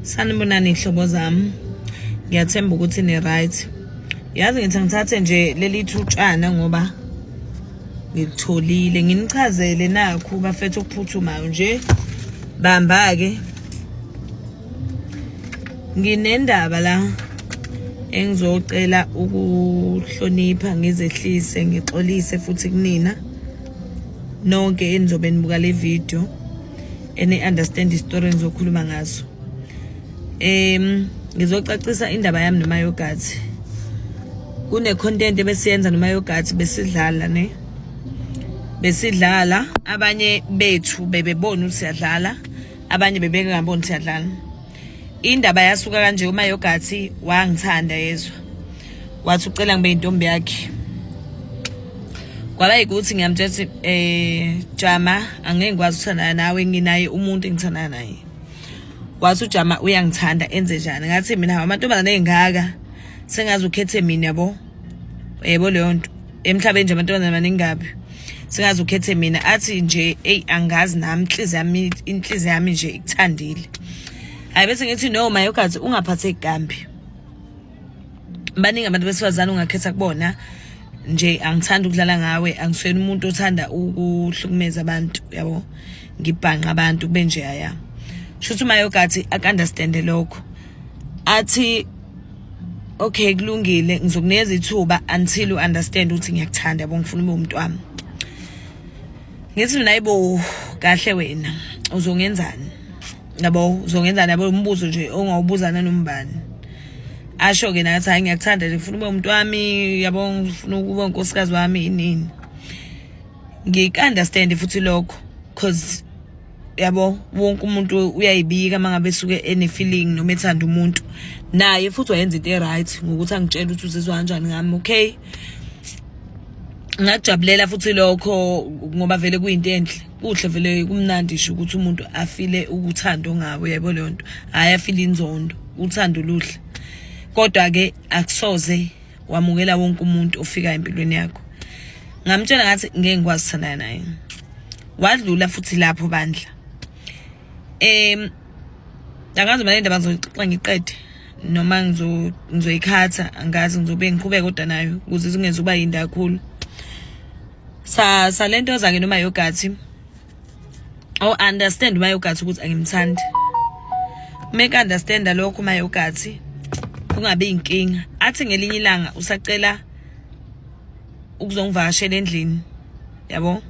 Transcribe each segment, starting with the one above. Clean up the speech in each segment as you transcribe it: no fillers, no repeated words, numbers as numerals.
Sanibonani hlobo zami. Ngiyathemba ukuthi ni right. Yazi ngithi ngithathe nje leli thutshana ngoba ngilitholile. Nginichazele nakho bafethu okuphuthumayo nje. Bamba ke. Nginendaba la engizocela ukuhlonipha ngizehlise ngixolise futhi kunina nonke enizobe nibuka le video ene understand istory engizokhuluma ngazo. Ngizocacisa indaba yami noMayogathi. Kune content ebesiyenza noMayogathi besidlala ne. Besidlala abanye bethu bebebona ukuthi siyadlala, abanye bebengaboni siyadlala. Indaba yasuka kanje uMayogathi wangithanda yezwa. Wathi ucela ngibe intombi yakhe. Kwaba ukuthi ngiyamthethe Jama angeke ngikwazi ukuthanda nawe nginaye umuntu engithanda naye. Wathi uJama uyangithanda enze njani ngathi mina amantombazane engaka sengazi ukhethe mina yabo. Yebo leyo nto emhlabeni nje amantombazane amaningi ngapi. Sengazi ukhethe mina athi nje angazi nami inhliziyo yami nje ikuthandile. Hayi bese ngithi no Mayogathi ungaphatheki kambi. Baningi abantu besifazana ungakhetha kubona nje angithanda ukudlala ngawe angisweli umuntu othanda ukuhlukumeza abantu yabo ngibhanqa abantu kube nje aya. Shuthi uMayogathi akunderstand lokho. Athi okay kulungile ngizokunikeza ithuba until you understand ukuthi ngiyakuthanda yabo ngifuna ube umuntu wami. Ngithi mina yibo kahle wena uzongenzani? Yabo uzongenzani yabo umbuzo nje ongawubuzana nombani. Asho ke nathi hayi ngiyakuthanda nje ngifuna ube umuntu wami yabo ngifuna ukuba unkosikazi wami inini. Ngik-understand futhi lokho cause yabo wonke umuntu uyayibika mangabe suke ene feeling noma ethanda umuntu naye futhi wayenza into eright ngokuthi angitshela ukuthi uzizwa kanjani ngami. Okay ngajabulela futhi lokho ngoba vele kuyinto enhle kuhle vele kumnandi nje ukuthi umuntu afile ukuthando ngawe yabo leyo nto hayi afile inzondo uthando luhle. Kodwa ke akusoze wamukela wonke umuntu ofika empilweni yakho. Ngamtshela ngathi ngeke ngikwazi ukuthandana naye. Wadlula futhi lapho bandla. Angazi manje indaba ngizoxoxa ngiqede noma ngizoyikhatha angazi ngizobe ngiqhubeka kodwa nayo ukuze zingeze uba yinda kakhulu. Salento zake noMayogathi. Understand uMayogathi ukuthi angimthandi. Make understand lokho uMayogathi. Kungabe inkinga. Athi ngelinye ilanga usacela ukuzongivakashela endlini. Yabo?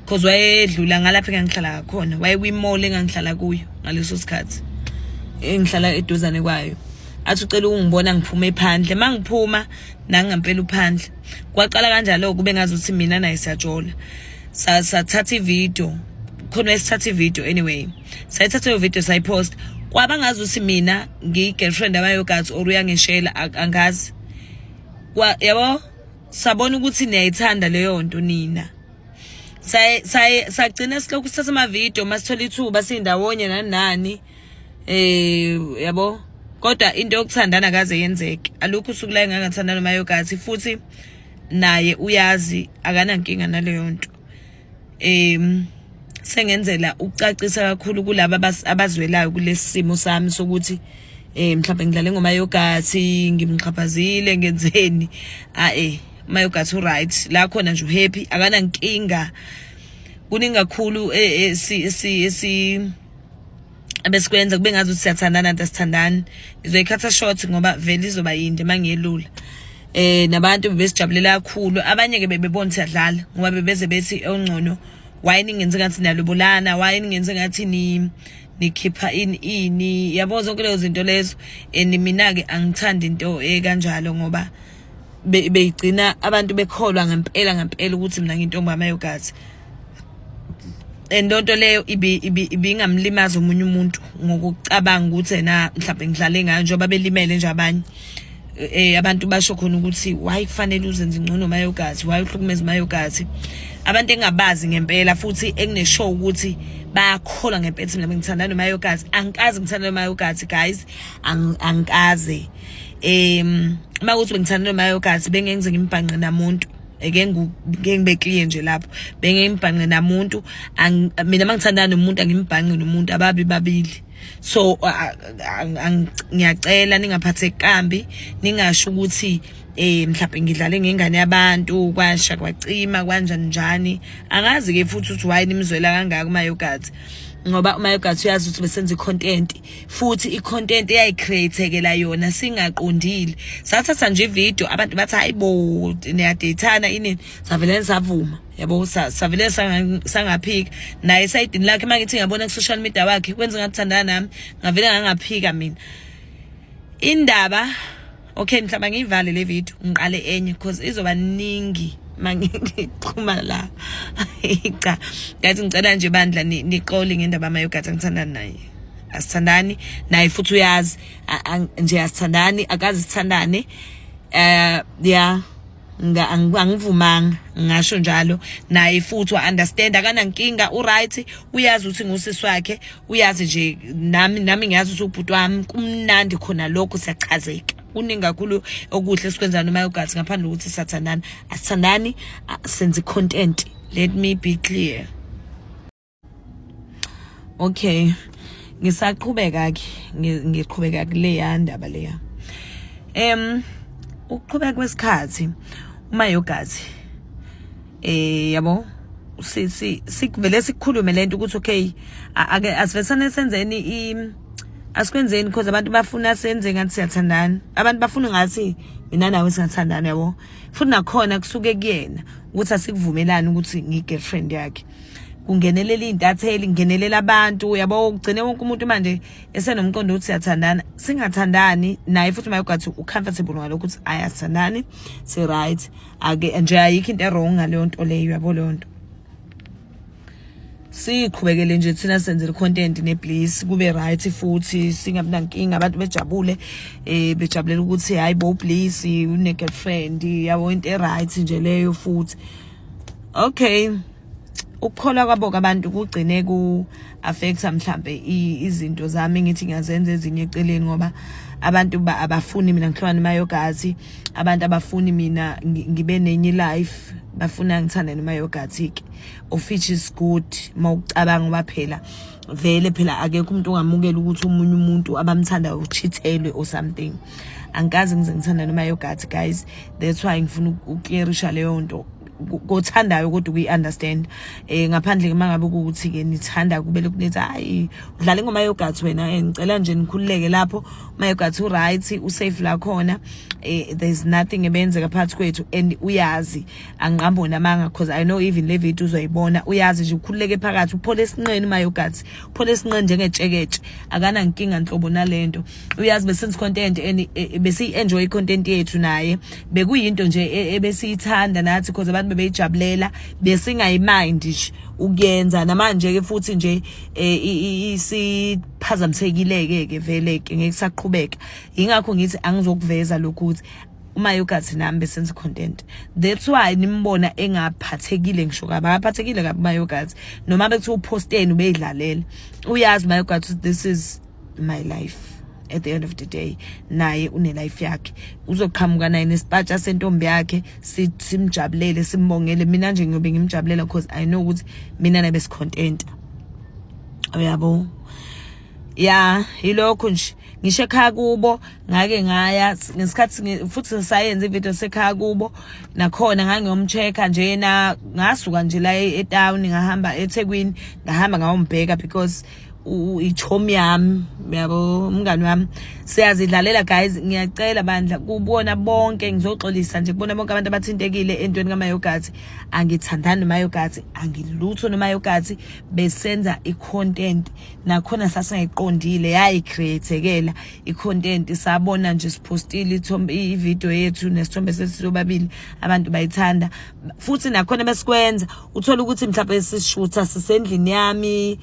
Cause wayedlula ngalapha engihlala khona. Waye kwi-mall engihlala kuyo ngaleso sikhathi. Engihlala eduzane kwayo. Athi ucela ukungibona ngiphuma ephandle. Mangiphuma nangampela uphandle. Kwaqala kanjalo kube ngazuthi mina naye siyajola. Sathatha ivideo. Khona esithatha ivideo anyway. Sayithatha iyo video sayipost. Kwaba ngazuthi mina ngi-girlfriend abayogathi or uyangishela angazi. Yabo sabona ukuthi niyayithanda leyo nto nina. Sagcina silokhu sithatha ama video masithola ithuba sindawonye nani. Yabo kodwa into yokuthandana kaze yenzeke. Alukho usuku la engangathandana noMayogathi futhi naye uyazi akanankinga naleyo nto. Sengenzela ukucacisa kakhulu kulabo abazwelayo kulesimo sami sokuthi mhlawumbe ngidlale ngoMayogathi ngimxhaphazile ngenzeni Mayogathi right la khona nje uhappy akanankinga kuningi kakhulu abesikwenza kube ngazi ukuthi siyathandana sithandana ngizoyikhatha short ngoba vele izoba yinde mangiyelula. Nabantu bebesijabulela kakhulu abanye ke bebebona siyadlala ngoba bebeze bethi ongcono why ningenze ngathi niyalobolana why ningenze ngathi nikhipha ini yabo zonke lezo zinto lezo mina ke angithandi into kanjalo ngoba beyigcina abantu bekholwa ngempela ukuthi mina ngintombi kaMayogathi. Ndonto leyo ibingamlimaza umunye umuntu ngokucabanga ukuthi na mhlawumbe ngidlale ngayo njengoba belimele nje abanye. Abantu basho khona ukuthi why kufanele uzenze ingcono uMayogathi why uhlukumeza uMayogathi. Abantu engabazi ngempela futhi engineshow ukuthi bayakholwa ngempela mina ngithandana noMayogathi. Angikazi ngithandana noMayogathi guys angikaze. Makuthi bengithandana noMayogathi bengenze ngimbhanqe namuntu ngibe clear nje lapho bengembhanqe namuntu mina mangithandana nomuntu angimbhanqe nomuntu ababi babili So ngiyacela ningaphatheki kambi, ningasho ukuthi mhlawumbe ngidlale ngengane yabantu kwasha kwacima kanjani njani. Angazi ke futhi ukuthi why nimzwela kangaka uMayogathi, ngoba uMayogathi uyazi ukuthi besenza icontent, futhi icontent eyayicreatekela yona singaqondile. Sathatha nje ivideo abantu bathi hayibo niyadatana inini, savele savuma, yabo savele sangaphika naye esayidini lakhe. Mangithi ngiyabona ku social media wakhe kwenza ngathanda nami, ngavele ngangaphika mina indaba. Okay, mhlawumbe ngiyivale le video ngiqale enye because izoba ningi mangiqhuma la. Cha guys, ngicela nje bandla niqole ngendaba Mayogathi, ngithandana naye, asithandani naye futhi uyazi nje asithandani, akazi sithandane. Yeah, angivumanga ngisho njalo naye futhi wa-understand, akanankinga, u-right, uyazi ukuthi ngusisi wakhe, uyazi nje nami ngiyazi ukuthi ubhuti wami kumnandi khona lokho, siyachazeka kuningi kakhulu okuhle sikwenza noMayogathi ngaphandle ukuthi sathandana. Asithandani, senze content, let me be clear. Okay, ngisaqhubeka ke ngiqhubeka kuleya ndaba leya. Ukuqhubeka kwesikhathi uMayogathi yabo sikuvele sikhulume lento ukuthi okay ake asivesane senzeni asikwenzeni because abantu bafuna senze ngathi siyathandana, abantu bafuna ngathi mina nawe singathandana, yabo futhi nakhona kusuke kuyena ukuthi asikuvumelani ukuthi ngigirlfriend yakhe. Kungenelela intatheli, kungenelela abantu, yabo ugcine wonke umuntu manje esenomqondo ukuthi siyathandana, singathandani. Naye futhi Mayogathi ucomfortable ngalokho ukuthi ayasithandani, si right, ake nje ayikho into wrong ngaleyo nto leyo, yabo leyo nto. Siqhubekele nje thina senze content nebliss kube right, futhi singabi nankinga, abantu bejabule bejabulela ukuthi hayibo bliss une girlfriend, yabo into right nje leyo futhi. Okay, ukukhola kwabo abantu kugcine ku affecta mhlambe izinto zami ngithi ngiyazenza ezinye eceleni, ngoba abantu abafuni mina ngihlwana noMayogathi, abantu abafuni mina ngibe nenye life, bafuna ngithanda noMayogathi ke, of which is good. Mawucabanga ngoba phela vele phela akekho umuntu ongamukela ukuthi umunye umuntu abamthanda uchithelwe or something. Angikaze ngize ngithanda noMayogathi guys, that's why ngifuna ukuklerisha leyo nto kothandayo kodwa we understand. Ngaphandle mangabe ukuthi ke nithanda kubele kunethi hayi udlala ngoMayogathi wena, ngicela nje nikhululeke lapho. uMayogathi u right, u safe la khona, there's nothing ebenzeka phakathi kwethu, and uyazi angiqambo namanga because I know even le video uzoyibona, uyazi nje ukhululeke phakathi, uphole esinqeni uMayogathi, uphole esinqeni njengetsheketshe, akana nkinga nhlobo nalento. Uyazi besenze content and besi enjoy content yethu naye, bekuyinto nje ebesiyithanda nathi because abantu bebeyijabulela, besingayimind nje ukuyenza. Namanje ke futhi nje isiphazamisekile ke vele ke ngeke saqhubeka. Ingakho ngithi angizokuveza lokhu ukuthi uMayogathi nami besenza content, that's why nimbona engaphathekile. Ngisho kabaphathekile kabi uMayogathi, noma bethi uposteni ubeyidlalela. Uyazi uMayogathi this is my life. At the end of the day naye une life yakhe, uzoqhamuka naye nesipatsha sentombi yakhe, simjabulele, simbongele. Mina nje ngiyobe ngimjabulela because I know ukuthi mina nabe sicontent, uyabo. Yeah, ilokho nje ngisho ekhaya kubo ngake ngaya ngesikhathi futhi sayenza ivideo sekhaya kubo, nakhona ngangiyomchecka nje na ngasuka nje la eTown ngahamba eThekwini, ngahamba ngayombheka because ichomi yami, yabo umngani wami, siyazidlalela guys. Ngiyacela bandla kubona bonke, ngizoxolisa nje kubona bonke abantu abathintekile entweni kaMayogathi. Angithandani noMayogathi, angilutho noMayogathi, besenza icontent nakhona sasingayiqondile, yayicreatekela icontent. Sabona nje sipostile ivideo yethu nesithombe sethu sobabili, abantu bayithanda futhi nakhona besikwenza. Uthola ukuthi mhlawumbe sishootha sisendlini yami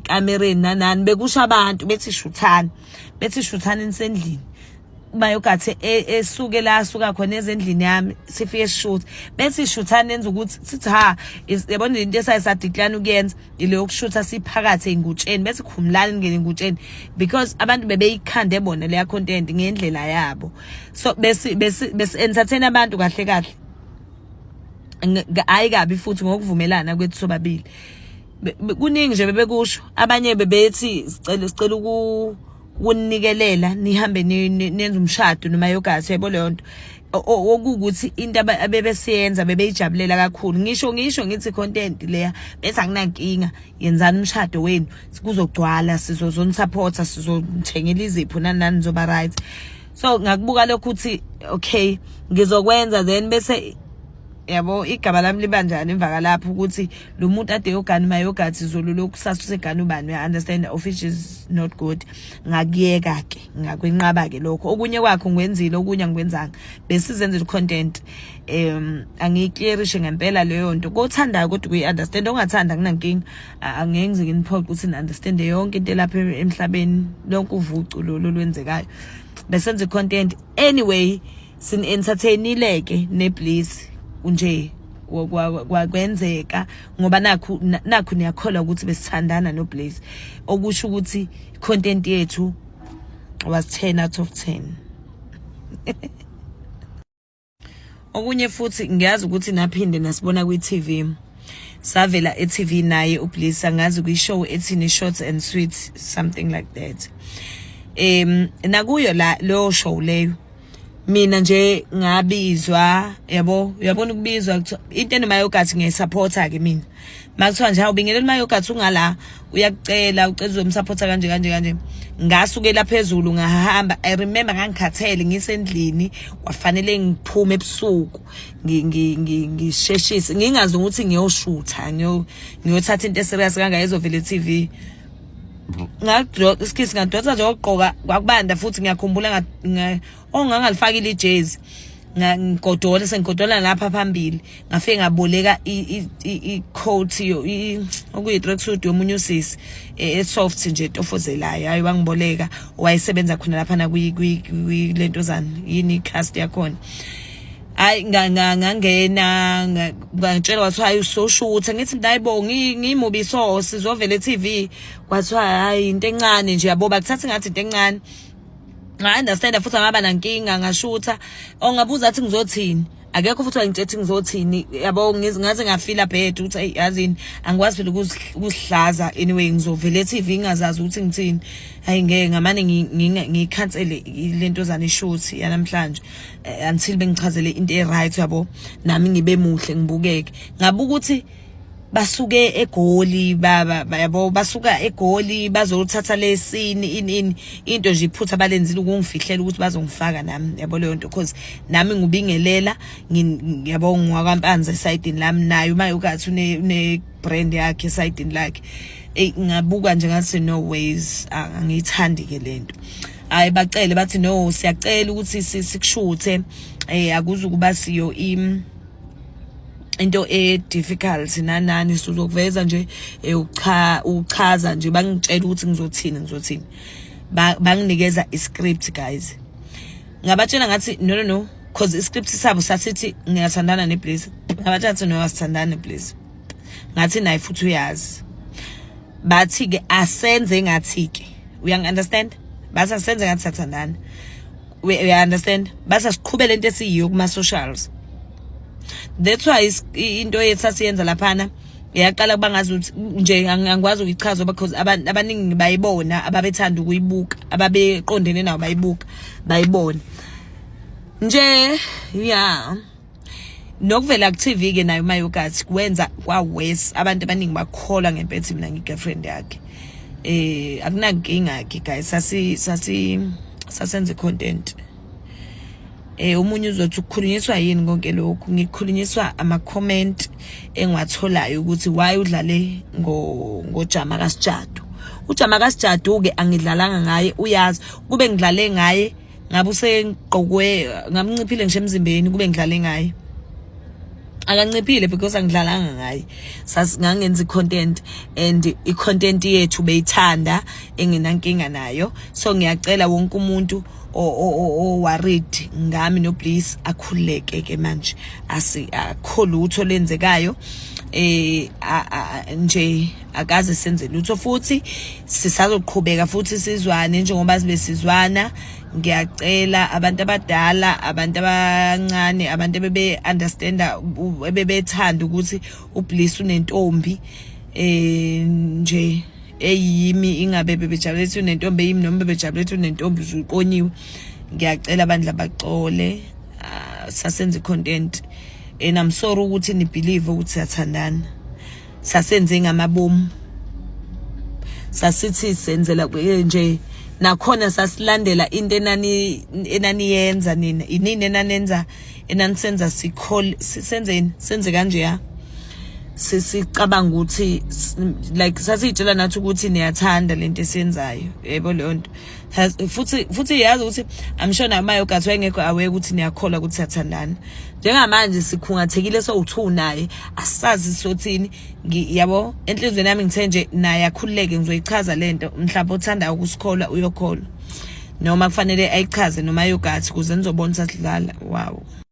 kamereni nanani, bekusha abantu bethi shuthani nisendlini. uMayogathi esuke la asuka khona ezendlini yami, sifike sishoot bethi shuthani enza ukuthi sithi yabona into esayisadicline ukuyenza ile yokushutha siphakathi engutsheni, bethi khumlani ngene engutsheni because abantu bebeyikhande bona leya content ngendlela yabo. So bese entertain abantu kahle kahle, hayi kabi futhi ngokuvumelana kwethu sobabili. kuningi nje bebekusho abanye bebethi sicela ukunikelela nihambe nenze umshado noma yogathi yabo leyo nto okukuthi into abebesiyenza bebeyijabulela kakhulu ngisho ngithi content leya bese akunankinga yenzani umshado wenu kuzogcwala sizozonisupport sizothengela izipho nani zoba right. So ngakubuka lokho uthi okay ngizokwenza then bese yabo igaba lami libanjani emva lapho ukuthi lo muntu ade yogani mayogathi izolo lokusasa usegani ubani we understand of which is not good ngakuyeka ke ngakwenqaba ke lokho okunye kwakho ngwenzile okunye angikwenzanga besizenze content angiclearishe ngempela leyo nto kothandayo kodwa kuyi understand ongathanda kunankinga angeke nginiphoqa ukuthi ni understand yonke into lapha emhlabeni lonke uvucu lo lwenzekayo besenze content anyway sin entertainileke ne please unje kwakwenzeka ngoba nakho niyakholwa ukuthi besithandana no Blaze okusho ukuthi content yethu was 10 out of 10. Okunye futhi ngiyazi ukuthi naphinde nasibona kwi TV savela e TV naye uBlaze angazi kwi show ethini Short and Sweet something like that. Nakuyo lo show leyo mina nje ngabizwa yabona ukubizwa into emayogathi ngiyisupporta ke mina makuthiwa nje awubingelela mayogathi ungala uyakucela ucela uzomsupporta kanje ngasukela phezulu ngahamba I remember ngangikhathele ngisendlini kwafanele ngiphume ebusuku ngisheshise ngingazi ukuthi ngiyoshutha ngiyothatha into eserious kanga ezovela TV isikisi ngadonsa nje ogqoka kwakubanda futhi ngiyakhumbula ongangalifakile ijezi ngigodola sengigodola lapha phambili ngafike ngaboleka icoat okuyi tracksuit yomunye usisi esoft nje tofozelayo hayi wangiboleka wayesebenza khona lapha na lentozana yini cast yakhona hayi ngangena ngantshela wathi hayi usoshutha ngithi ndayibonga ngimubiso sizovela eTV kwathi hayi into encane nje yabo bakuthatha ngathi into encane I understand futhi ngaba nankinga ngashutha ongabuza athi ngizothini akekho futhi wangitshethi ngizothini yabo ngaze ngafila bad ukuthi yazini angikwazi phela ukusihlaza anyway ngizovela eTV ngazazi ukuthi ngithini hayi ngeke ngamane ngikhansele lentozana ishoot yanamhlanje until bengichazele into eright yabo nami ngibe muhle ngibukeke ngabuka ukuthi basuke eGoli yabo basuka eGoli bazothatha lesini into nje iphutha balenzile ukungifihlela ukuthi bazongifaka nami yabo leyo nto because nami ngubingelela yabo ngwakaMpanza esayidini lami nayo mayogathi une brand yakhe esayidini lakhe ngabuka nje ngathi no ways angiyithandi ke lento hayi bacele bathi no siyacela ukuthi sikushuthe akuzukuba siyo into difficult nanani sizokuveza nje uchaza nje bangitshela ukuthi ngizothini banginikeza iscript guys ngabatshela ngathi no cause iscript sabo sasithi ngiyathandana neBlaze ngabathatha no wasithandana neBlaze ngathi nayi futhi uyazi bathi ke asenze ngathi ke uyang understand basa senze ngathi sathandana we understand basa siqhubele into esiyiyo kuma socials. That's why into yesasiyenza laphana yaqala kubangazi ukuthi nje angikwazi ukuyichaza because abaningi bayibona ababethanda ukuyibuka ababeqondene nayo bayibona nje yeah nokuvela ku TV ke nayo mayogathi kwenza kwa worse abantu abaningi bakholwa ngempethu mina ngigirlfriend yakhe akunankinga ke guys sasenze content umunye uzothi ukukhulunyiswa yini konke lokhu ngikhulunyiswa ama comment engiwatholayo ukuthi why udlale ngojama kaSjadu ujama kaSjadu ke angidlalanga ngaye uyazi kube ngidlale ngaye ngabe usengqokwe ngamnciphile ngisho emzimbeni kube ngidlale ngaye akanciphile because angidlalanga ngaye sasingangenza content and icontent yethu beyithanda enginankinga nayo so ngiyacela wonke umuntu worried ngami noBlaze akhuleke ke manje akho lutho lenzekayo nje akaze senze lutho futhi sisazoqhubeka futhi sizwane njengoba sibe sizwana ngiyacela abantu abadala abantu abancane abantu bebe understanda bebethanda ukuthi uBlaze unentombi nje eyimi ingabe bebejabulethe unentombi eyimi noma bebejabulethe unentombi uzuqonyiwe ngiyacela abantu labaxole sasenze content and I'm sorry ukuthi ni believe ukuthi siyathandana sasenze ngamabomu sasithi senzela nje nakhona sasilandela into enani yenza nina inini enanenza enanisenza senze kanje ya sicabanga ukuthi like sasitshela nathi ukuthi niyathanda lento esiyenzayo yebo le nto futhi yazi ukuthi I'm sure namayogathi wayengekho aware ukuthi niyakholwa ukuthi siyathandana njengamanje sikhungathekile so2 naye asazi sothini yabo enhlizweni yami ngithe nje naye akhululeke ngizoyichaza lento mhlawumbe othanda ukusikholwa uyokholwa noma kufanele ayichaze noma yogathi kuze nizobona sasidlala wow.